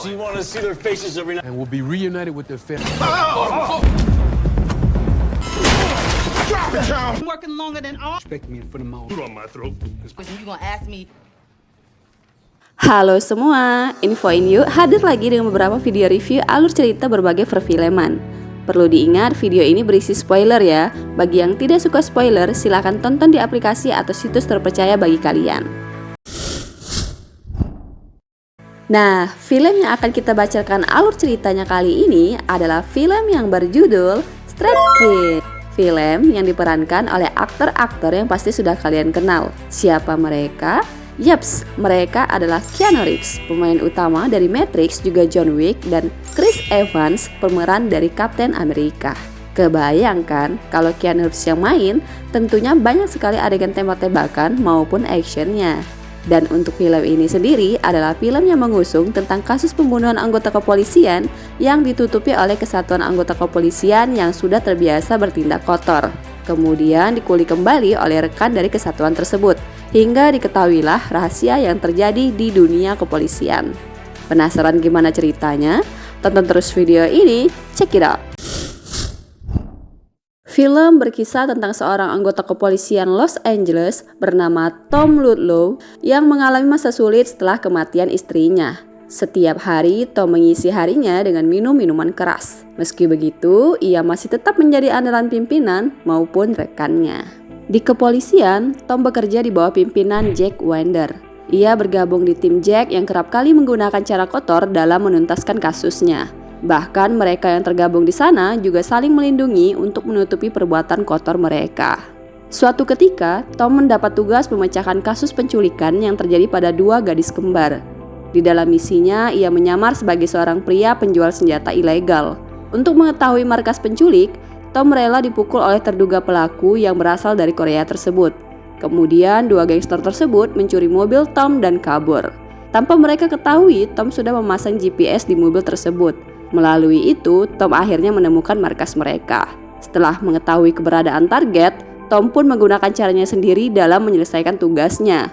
So you want to see their faces every night? And will be reunited with their family. I'm working longer than all. Expect me in front of my own. Put on my throat. You gonna ask me? Halo semua, Infoin Yuk hadir lagi dengan beberapa video review alur cerita berbagai perfilman. Perlu diingat, video ini berisi spoiler ya. Bagi yang tidak suka spoiler, silahkan tonton di aplikasi atau situs terpercaya bagi kalian. Nah, film yang akan kita bacakan alur ceritanya kali ini adalah film yang berjudul Street Kid. Film yang diperankan oleh aktor-aktor yang pasti sudah kalian kenal. Siapa mereka? Yaps, mereka adalah Keanu Reeves, pemain utama dari Matrix, juga John Wick, dan Chris Evans, pemeran dari Captain America. Kebayangkan kalau Keanu Reeves yang main, tentunya banyak sekali adegan tembak-tembakan maupun actionnya. Dan untuk film ini sendiri adalah film yang mengusung tentang kasus pembunuhan anggota kepolisian yang ditutupi oleh kesatuan anggota kepolisian yang sudah terbiasa bertindak kotor. Kemudian dikulik kembali oleh rekan dari kesatuan tersebut, hingga diketahuilah rahasia yang terjadi di dunia kepolisian. Penasaran gimana ceritanya? Tonton terus video ini, check it out! Film berkisah tentang seorang anggota kepolisian Los Angeles bernama Tom Ludlow yang mengalami masa sulit setelah kematian istrinya. Setiap hari, Tom mengisi harinya dengan minum minuman keras. Meski begitu, ia masih tetap menjadi andalan pimpinan maupun rekannya. Di kepolisian, Tom bekerja di bawah pimpinan Jack Wender. Ia bergabung di tim Jack yang kerap kali menggunakan cara kotor dalam menuntaskan kasusnya. Bahkan mereka yang tergabung di sana juga saling melindungi untuk menutupi perbuatan kotor mereka. Suatu ketika, Tom mendapat tugas memecahkan kasus penculikan yang terjadi pada dua gadis kembar. Di dalam misinya, ia menyamar sebagai seorang pria penjual senjata ilegal. Untuk mengetahui markas penculik, Tom rela dipukul oleh terduga pelaku yang berasal dari Korea tersebut. Kemudian, dua gangster tersebut mencuri mobil Tom dan kabur. Tanpa mereka ketahui, Tom sudah memasang GPS di mobil tersebut. Melalui itu, Tom akhirnya menemukan markas mereka. Setelah mengetahui keberadaan target, Tom pun menggunakan caranya sendiri dalam menyelesaikan tugasnya.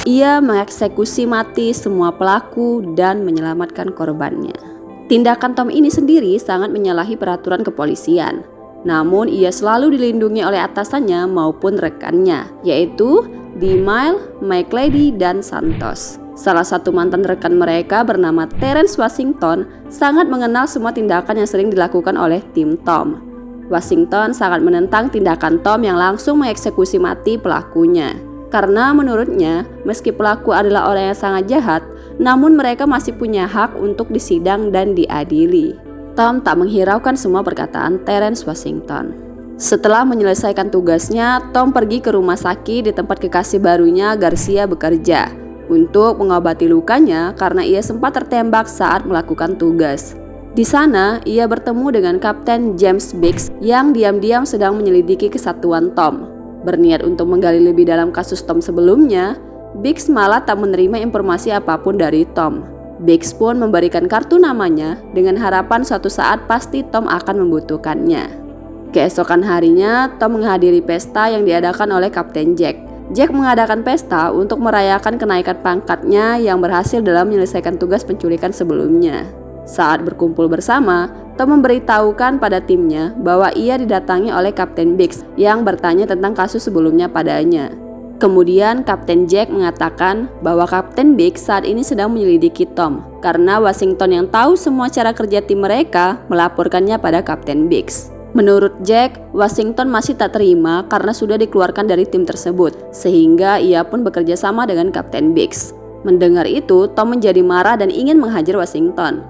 Ia mengeksekusi mati semua pelaku dan menyelamatkan korbannya. Tindakan Tom ini sendiri sangat menyalahi peraturan kepolisian. Namun ia selalu dilindungi oleh atasannya maupun rekannya, yaitu DeMille, McLady, dan Santos. Salah satu mantan rekan mereka bernama Terrence Washington sangat mengenal semua tindakan yang sering dilakukan oleh tim Tom. Washington sangat menentang tindakan Tom yang langsung mengeksekusi mati pelakunya. Karena menurutnya, meski pelaku adalah orang yang sangat jahat, namun mereka masih punya hak untuk disidang dan diadili. Tom tak menghiraukan semua perkataan Terrence Washington. Setelah menyelesaikan tugasnya, Tom pergi ke rumah sakit di tempat kekasih barunya Garcia bekerja untuk mengobati lukanya karena ia sempat tertembak saat melakukan tugas. Di sana, ia bertemu dengan Kapten James Biggs yang diam-diam sedang menyelidiki kesatuan Tom. Berniat untuk menggali lebih dalam kasus Tom sebelumnya, Biggs malah tak menerima informasi apapun dari Tom. Biggs pun memberikan kartu namanya dengan harapan suatu saat pasti Tom akan membutuhkannya. Keesokan harinya, Tom menghadiri pesta yang diadakan oleh Kapten Jack. Jack mengadakan pesta untuk merayakan kenaikan pangkatnya yang berhasil dalam menyelesaikan tugas penculikan sebelumnya. Saat berkumpul bersama, Tom memberitahukan pada timnya bahwa ia didatangi oleh Kapten Biggs yang bertanya tentang kasus sebelumnya padanya. Kemudian Kapten Jack mengatakan bahwa Kapten Biggs saat ini sedang menyelidiki Tom karena Washington yang tahu semua cara kerja tim mereka melaporkannya pada Kapten Biggs. Menurut Jack, Washington masih tak terima karena sudah dikeluarkan dari tim tersebut, sehingga ia pun bekerja sama dengan Kapten Biggs. Mendengar itu, Tom menjadi marah dan ingin menghajar Washington.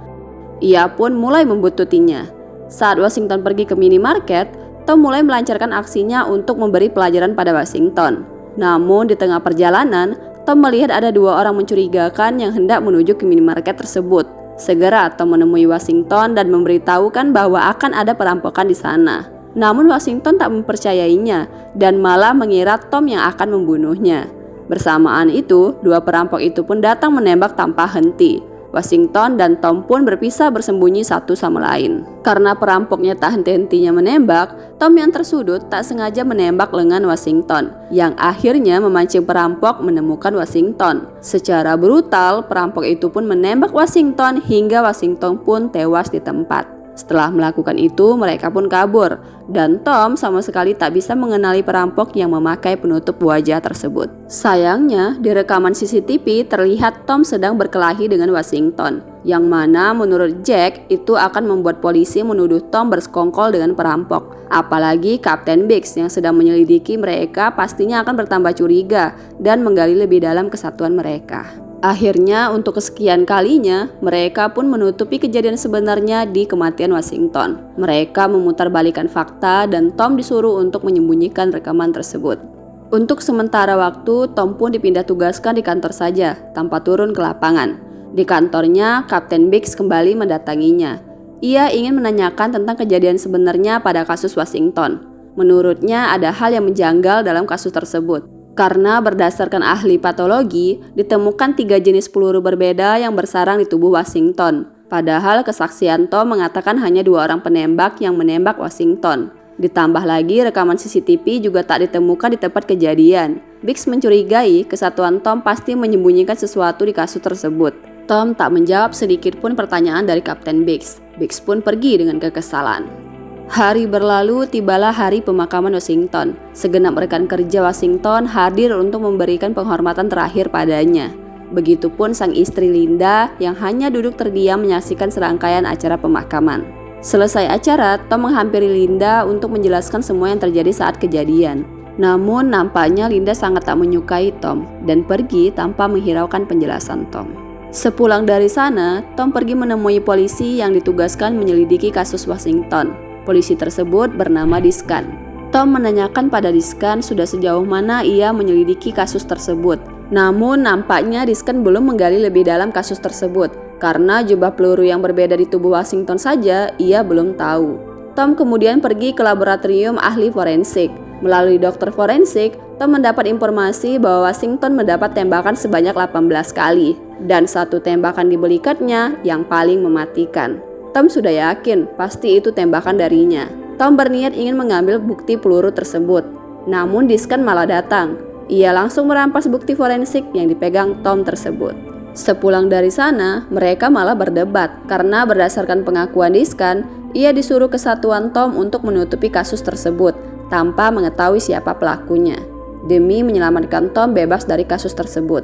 Ia pun mulai membuntutinya. Saat Washington pergi ke minimarket, Tom mulai melancarkan aksinya untuk memberi pelajaran pada Washington. Namun di tengah perjalanan, Tom melihat ada dua orang mencurigakan yang hendak menuju ke minimarket tersebut. Segera Tom menemui Washington dan memberitahukan bahwa akan ada perampokan di sana. Namun Washington tak mempercayainya dan malah mengira Tom yang akan membunuhnya. Bersamaan itu, dua perampok itu pun datang menembak tanpa henti. Washington dan Tom pun berpisah bersembunyi satu sama lain. Karena perampoknya tak henti-hentinya menembak, Tom yang tersudut tak sengaja menembak lengan Washington, yang akhirnya memancing perampok menemukan Washington. Secara brutal, perampok itu pun menembak Washington hingga Washington pun tewas di tempat. Setelah melakukan itu, mereka pun kabur, dan Tom sama sekali tak bisa mengenali perampok yang memakai penutup wajah tersebut. Sayangnya, di rekaman CCTV terlihat Tom sedang berkelahi dengan Washington, yang mana menurut Jack itu akan membuat polisi menuduh Tom bersekongkol dengan perampok. Apalagi Kapten Biggs yang sedang menyelidiki mereka pastinya akan bertambah curiga dan menggali lebih dalam kesatuan mereka. Akhirnya untuk kesekian kalinya mereka pun menutupi kejadian sebenarnya di kematian Washington. Mereka memutarbalikkan fakta dan Tom disuruh untuk menyembunyikan rekaman tersebut. Untuk sementara waktu Tom pun dipindah tugaskan di kantor saja tanpa turun ke lapangan. Di kantornya Kapten Biggs kembali mendatanginya. Ia ingin menanyakan tentang kejadian sebenarnya pada kasus Washington. Menurutnya ada hal yang menjanggal dalam kasus tersebut. Karena berdasarkan ahli patologi, ditemukan 3 jenis peluru berbeda yang bersarang di tubuh Washington. Padahal kesaksian Tom mengatakan hanya 2 orang penembak yang menembak Washington. Ditambah lagi rekaman CCTV juga tak ditemukan di tempat kejadian. Biggs mencurigai kesatuan Tom pasti menyembunyikan sesuatu di kasus tersebut. Tom tak menjawab sedikit pun pertanyaan dari Kapten Biggs. Biggs pun pergi dengan kekesalan. Hari berlalu, tibalah hari pemakaman Washington. Segenap rekan kerja Washington hadir untuk memberikan penghormatan terakhir padanya. Begitupun sang istri Linda yang hanya duduk terdiam menyaksikan serangkaian acara pemakaman. Selesai acara, Tom menghampiri Linda untuk menjelaskan semua yang terjadi saat kejadian. Namun nampaknya Linda sangat tak menyukai Tom dan pergi tanpa menghiraukan penjelasan Tom. Sepulang dari sana, Tom pergi menemui polisi yang ditugaskan menyelidiki kasus Washington. Polisi tersebut bernama Diskan. Tom menanyakan pada Diskan sudah sejauh mana ia menyelidiki kasus tersebut. Namun nampaknya Diskan belum menggali lebih dalam kasus tersebut. Karena jumlah peluru yang berbeda di tubuh Washington saja ia belum tahu. Tom kemudian pergi ke laboratorium ahli forensik. Melalui dokter forensik, Tom mendapat informasi bahwa Washington mendapat tembakan sebanyak 18 kali. Dan satu tembakan di belikatnya yang paling mematikan. Tom sudah yakin pasti itu tembakan darinya. Tom berniat ingin mengambil bukti peluru tersebut. Namun Diskan malah datang. Ia langsung merampas bukti forensik yang dipegang Tom tersebut. Sepulang dari sana, mereka malah berdebat karena berdasarkan pengakuan Diskan, ia disuruh kesatuan Tom untuk menutupi kasus tersebut tanpa mengetahui siapa pelakunya. Demi menyelamatkan Tom bebas dari kasus tersebut.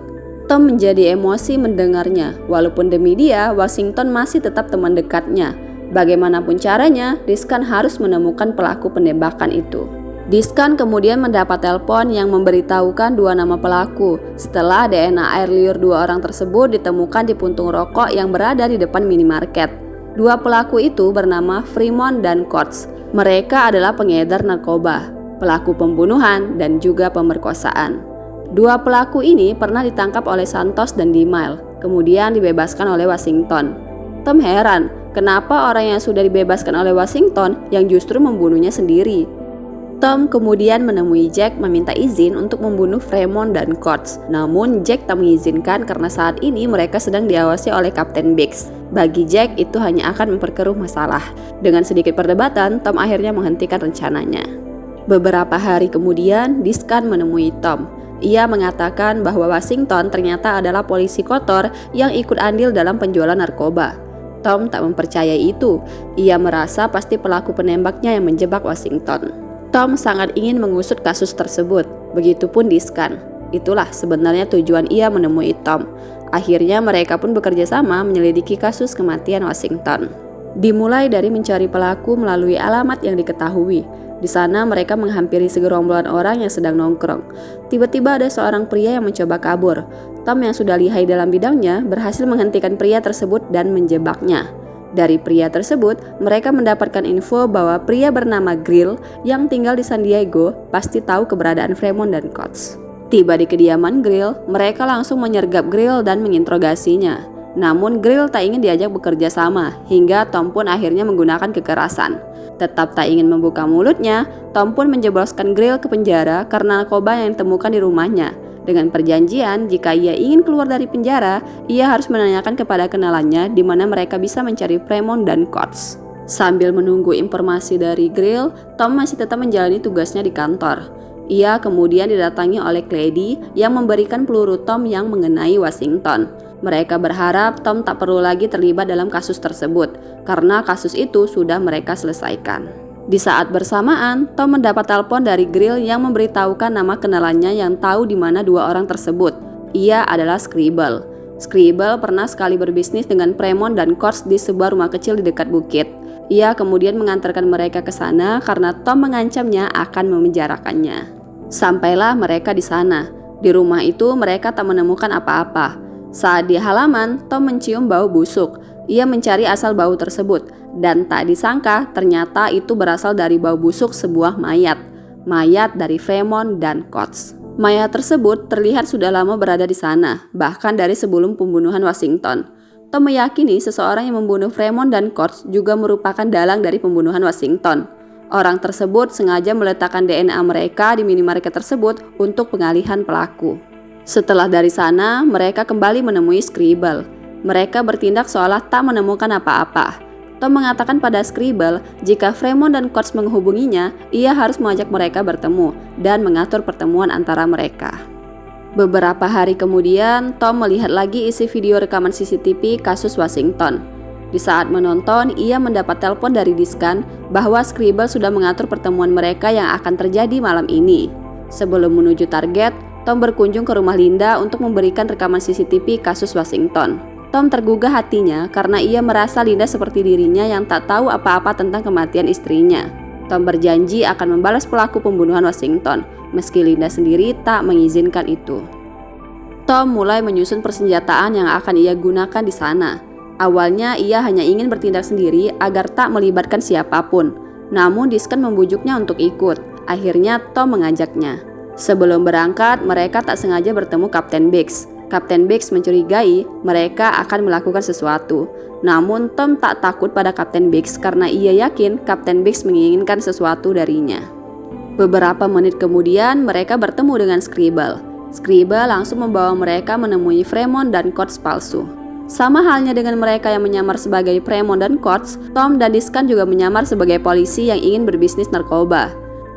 Tom menjadi emosi mendengarnya, walaupun demi dia, Washington masih tetap teman dekatnya. Bagaimanapun caranya, Diskan harus menemukan pelaku penembakan itu. Diskan kemudian mendapat telepon yang memberitahukan 2 nama pelaku setelah DNA air liur 2 orang tersebut ditemukan di puntung rokok yang berada di depan minimarket. 2 pelaku itu bernama Fremont dan Coates. Mereka adalah pengedar narkoba, pelaku pembunuhan, dan juga pemerkosaan. 2 pelaku ini pernah ditangkap oleh Santos dan DeMille, kemudian dibebaskan oleh Washington. Tom heran, kenapa orang yang sudah dibebaskan oleh Washington yang justru membunuhnya sendiri. Tom kemudian menemui Jack meminta izin untuk membunuh Fremont dan Coates. Namun Jack tak mengizinkan karena saat ini mereka sedang diawasi oleh Kapten Biggs. Bagi Jack itu hanya akan memperkeruh masalah. Dengan sedikit perdebatan, Tom akhirnya menghentikan rencananya. Beberapa hari kemudian, Diskan menemui Tom. Ia mengatakan bahwa Washington ternyata adalah polisi kotor yang ikut andil dalam penjualan narkoba. Tom tak mempercayai itu. Ia merasa pasti pelaku penembaknya yang menjebak Washington. Tom sangat ingin mengusut kasus tersebut. Begitupun Diskan. Itulah sebenarnya tujuan ia menemui Tom. Akhirnya mereka pun bekerja sama menyelidiki kasus kematian Washington. Dimulai dari mencari pelaku melalui alamat yang diketahui. Di sana mereka menghampiri segerombolan orang yang sedang nongkrong. Tiba-tiba ada seorang pria yang mencoba kabur. Tom yang sudah lihai dalam bidangnya berhasil menghentikan pria tersebut dan menjebaknya. Dari pria tersebut, mereka mendapatkan info bahwa pria bernama Grill yang tinggal di San Diego pasti tahu keberadaan Fremont dan Coates. Tiba di kediaman Grill, mereka langsung menyergap Grill dan menginterogasinya. Namun Grill tak ingin diajak bekerja sama, hingga Tom pun akhirnya menggunakan kekerasan. Tetap tak ingin membuka mulutnya, Tom pun menjebloskan Grill ke penjara karena narkoba yang ditemukan di rumahnya. dengan perjanjian jika ia ingin keluar dari penjara, ia harus menanyakan kepada kenalannya di mana mereka bisa mencari Fremont dan Coates. Sambil menunggu informasi dari Grill, Tom masih tetap menjalani tugasnya di kantor. Ia kemudian didatangi oleh Clady yang memberikan peluru Tom yang mengenai Washington. Mereka berharap Tom tak perlu lagi terlibat dalam kasus tersebut, karena kasus itu sudah mereka selesaikan. Di saat bersamaan, Tom mendapat telepon dari Grill yang memberitahukan nama kenalannya yang tahu di mana dua orang tersebut. Ia adalah Scribble. Scribble pernah sekali berbisnis dengan Fremont dan Coates di sebuah rumah kecil di dekat bukit. Ia kemudian mengantarkan mereka ke sana karena Tom mengancamnya akan memenjarakannya. Sampailah mereka di sana. Di rumah itu mereka tak menemukan apa-apa. Saat di halaman, Tom mencium bau busuk. Ia mencari asal bau tersebut, dan tak disangka ternyata itu berasal dari bau busuk sebuah mayat. Mayat dari Fremont dan Coates. Mayat tersebut terlihat sudah lama berada di sana, bahkan dari sebelum pembunuhan Washington. Tom meyakini seseorang yang membunuh Fremont dan Coates juga merupakan dalang dari pembunuhan Washington. Orang tersebut sengaja meletakkan DNA mereka di minimarket tersebut untuk pengalihan pelaku. Setelah dari sana, mereka kembali menemui Scribble. Mereka bertindak seolah tak menemukan apa-apa. Tom mengatakan pada Scribble jika Fremont dan Coates menghubunginya, ia harus mengajak mereka bertemu dan mengatur pertemuan antara mereka. Beberapa hari kemudian, Tom melihat lagi isi video rekaman CCTV kasus Washington. Di saat menonton, ia mendapat telepon dari Diskan bahwa Scribble sudah mengatur pertemuan mereka yang akan terjadi malam ini. Sebelum menuju target, Tom berkunjung ke rumah Linda untuk memberikan rekaman CCTV kasus Washington. Tom tergugah hatinya karena ia merasa Linda seperti dirinya yang tak tahu apa-apa tentang kematian istrinya. Tom berjanji akan membalas pelaku pembunuhan Washington, meski Linda sendiri tak mengizinkan itu. Tom mulai menyusun persenjataan yang akan ia gunakan di sana. Awalnya ia hanya ingin bertindak sendiri agar tak melibatkan siapapun. Namun Diskan membujuknya untuk ikut. Akhirnya Tom mengajaknya. Sebelum berangkat, mereka tak sengaja bertemu Kapten Biggs. Kapten Biggs mencurigai mereka akan melakukan sesuatu. Namun Tom tak takut pada Kapten Biggs karena ia yakin Kapten Biggs menginginkan sesuatu darinya. Beberapa menit kemudian mereka bertemu dengan Scribble. Scribble langsung membawa mereka menemui Fremont dan Coates palsu. Sama halnya dengan mereka yang menyamar sebagai Fremont dan Coates, Tom dan Diskan juga menyamar sebagai polisi yang ingin berbisnis narkoba.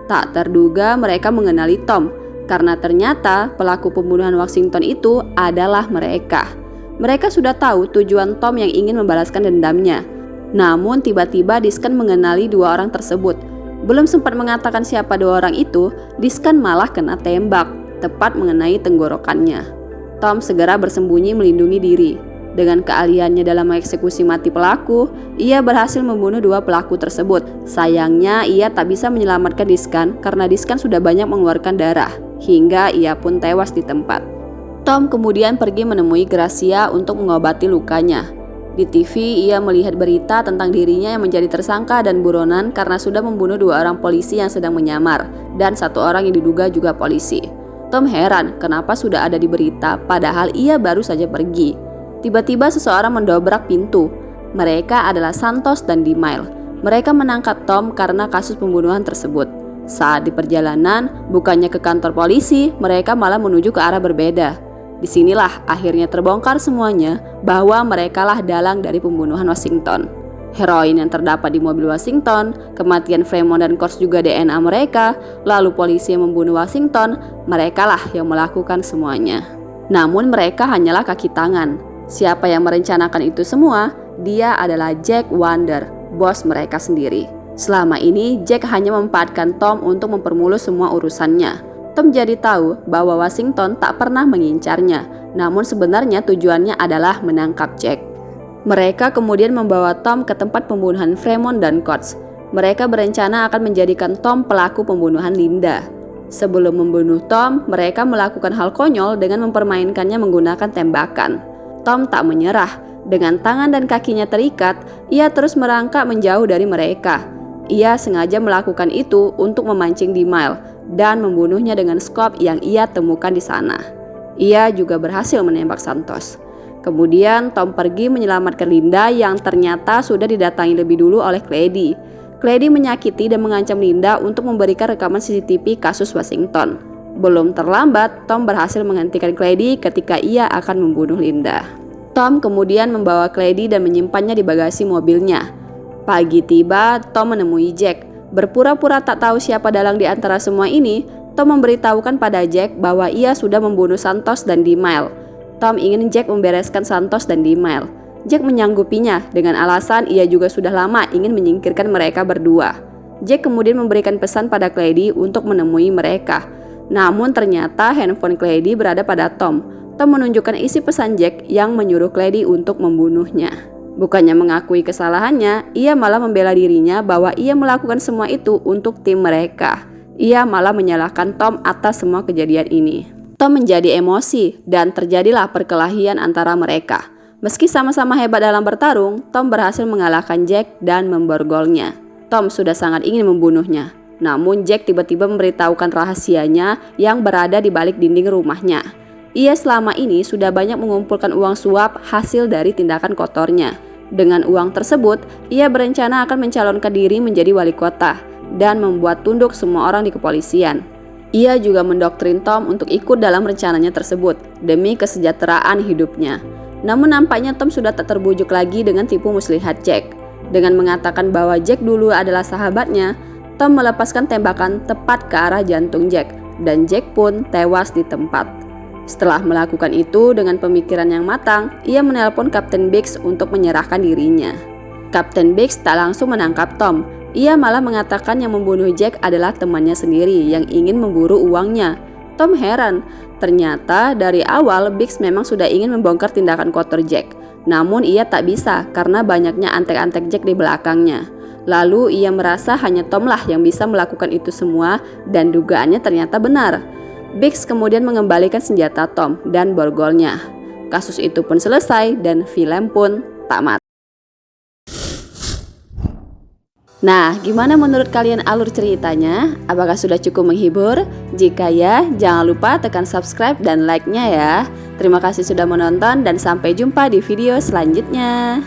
Tak terduga mereka mengenali Tom, karena ternyata pelaku pembunuhan Washington itu adalah mereka. Mereka sudah tahu tujuan Tom yang ingin membalaskan dendamnya. Namun tiba-tiba Diskan mengenali dua orang tersebut. Belum sempat mengatakan siapa dua orang itu, Diskan malah kena tembak, tepat mengenai tenggorokannya. Tom segera bersembunyi melindungi diri. Dengan keahliannya dalam mengeksekusi mati pelaku, ia berhasil membunuh dua pelaku tersebut. Sayangnya ia tak bisa menyelamatkan Diskan karena Diskan sudah banyak mengeluarkan darah, hingga ia pun tewas di tempat. Tom kemudian pergi menemui Gracia untuk mengobati lukanya. Di TV ia melihat berita tentang dirinya yang menjadi tersangka dan buronan karena sudah membunuh dua orang polisi yang sedang menyamar, dan satu orang yang diduga juga polisi. Tom heran kenapa sudah ada di berita padahal ia baru saja pergi. Tiba-tiba seseorang mendobrak pintu. Mereka adalah Santos dan Dimail. Mereka menangkap Tom karena kasus pembunuhan tersebut. Saat di perjalanan, bukannya ke kantor polisi, mereka malah menuju ke arah berbeda. Disinilah akhirnya terbongkar semuanya bahwa merekalah dalang dari pembunuhan Washington. Heroin yang terdapat di mobil Washington, kematian Fremont dan Coates juga DNA mereka, lalu polisi yang membunuh Washington, merekalah yang melakukan semuanya. Namun mereka hanyalah kaki tangan. Siapa yang merencanakan itu semua? Dia adalah Jack Wonder, bos mereka sendiri. Selama ini Jack hanya memanfaatkan Tom untuk mempermulus semua urusannya. Tom jadi tahu bahwa Washington tak pernah mengincarnya, namun sebenarnya tujuannya adalah menangkap Jack. Mereka kemudian membawa Tom ke tempat pembunuhan Fremont dan Coates. Mereka berencana akan menjadikan Tom pelaku pembunuhan Linda. Sebelum membunuh Tom, mereka melakukan hal konyol dengan mempermainkannya menggunakan tembakan. Tom tak menyerah. Dengan tangan dan kakinya terikat, ia terus merangkak menjauh dari mereka. Ia sengaja melakukan itu untuk memancing Dimail dan membunuhnya dengan skop yang ia temukan di sana. Ia juga berhasil menembak Santos. Kemudian Tom pergi menyelamatkan Linda yang ternyata sudah didatangi lebih dulu oleh Clady. Clady menyakiti dan mengancam Linda untuk memberikan rekaman CCTV kasus Washington. Belum terlambat, Tom berhasil menghentikan Clady ketika ia akan membunuh Linda. Tom kemudian membawa Clady dan menyimpannya di bagasi mobilnya. Pagi tiba, Tom menemui Jack. Berpura-pura tak tahu siapa dalang di antara semua ini, Tom memberitahukan pada Jack bahwa ia sudah membunuh Santos dan Demail. Tom ingin Jack membereskan Santos dan Demail. Jack menyanggupinya dengan alasan ia juga sudah lama ingin menyingkirkan mereka berdua. Jack kemudian memberikan pesan pada Clady untuk menemui mereka. Namun ternyata handphone Clady berada pada Tom. Tom menunjukkan isi pesan Jack yang menyuruh Clady untuk membunuhnya. Bukannya mengakui kesalahannya, ia malah membela dirinya bahwa ia melakukan semua itu untuk tim mereka. Ia malah menyalahkan Tom atas semua kejadian ini. Tom menjadi emosi dan terjadilah perkelahian antara mereka. Meski sama-sama hebat dalam bertarung, Tom berhasil mengalahkan Jack dan memborgolnya. Tom sudah sangat ingin membunuhnya. Namun Jack tiba-tiba memberitahukan rahasianya yang berada di balik dinding rumahnya. Ia selama ini sudah banyak mengumpulkan uang suap hasil dari tindakan kotornya. Dengan uang tersebut, ia berencana akan mencalonkan diri menjadi wali kota dan membuat tunduk semua orang di kepolisian. Ia juga mendoktrin Tom untuk ikut dalam rencananya tersebut demi kesejahteraan hidupnya. Namun nampaknya Tom sudah tak terbujuk lagi dengan tipu muslihat Jack. Dengan mengatakan bahwa Jack dulu adalah sahabatnya, Tom melepaskan tembakan tepat ke arah jantung Jack dan Jack pun tewas di tempat. Setelah melakukan itu dengan pemikiran yang matang, ia menelpon Kapten Biggs untuk menyerahkan dirinya. Kapten Biggs tak langsung menangkap Tom. Ia malah mengatakan yang membunuh Jack adalah temannya sendiri yang ingin memburu uangnya. Tom heran, ternyata dari awal Biggs memang sudah ingin membongkar tindakan kotor Jack. Namun ia tak bisa karena banyaknya antek-antek Jack di belakangnya. Lalu ia merasa hanya Tom lah yang bisa melakukan itu semua dan dugaannya ternyata benar. Biggs kemudian mengembalikan senjata Tom dan borgolnya. Kasus itu pun selesai dan film pun tamat. Nah, gimana menurut kalian alur ceritanya? Apakah sudah cukup menghibur? Jika ya, jangan lupa tekan subscribe dan like-nya ya. Terima kasih sudah menonton dan sampai jumpa di video selanjutnya.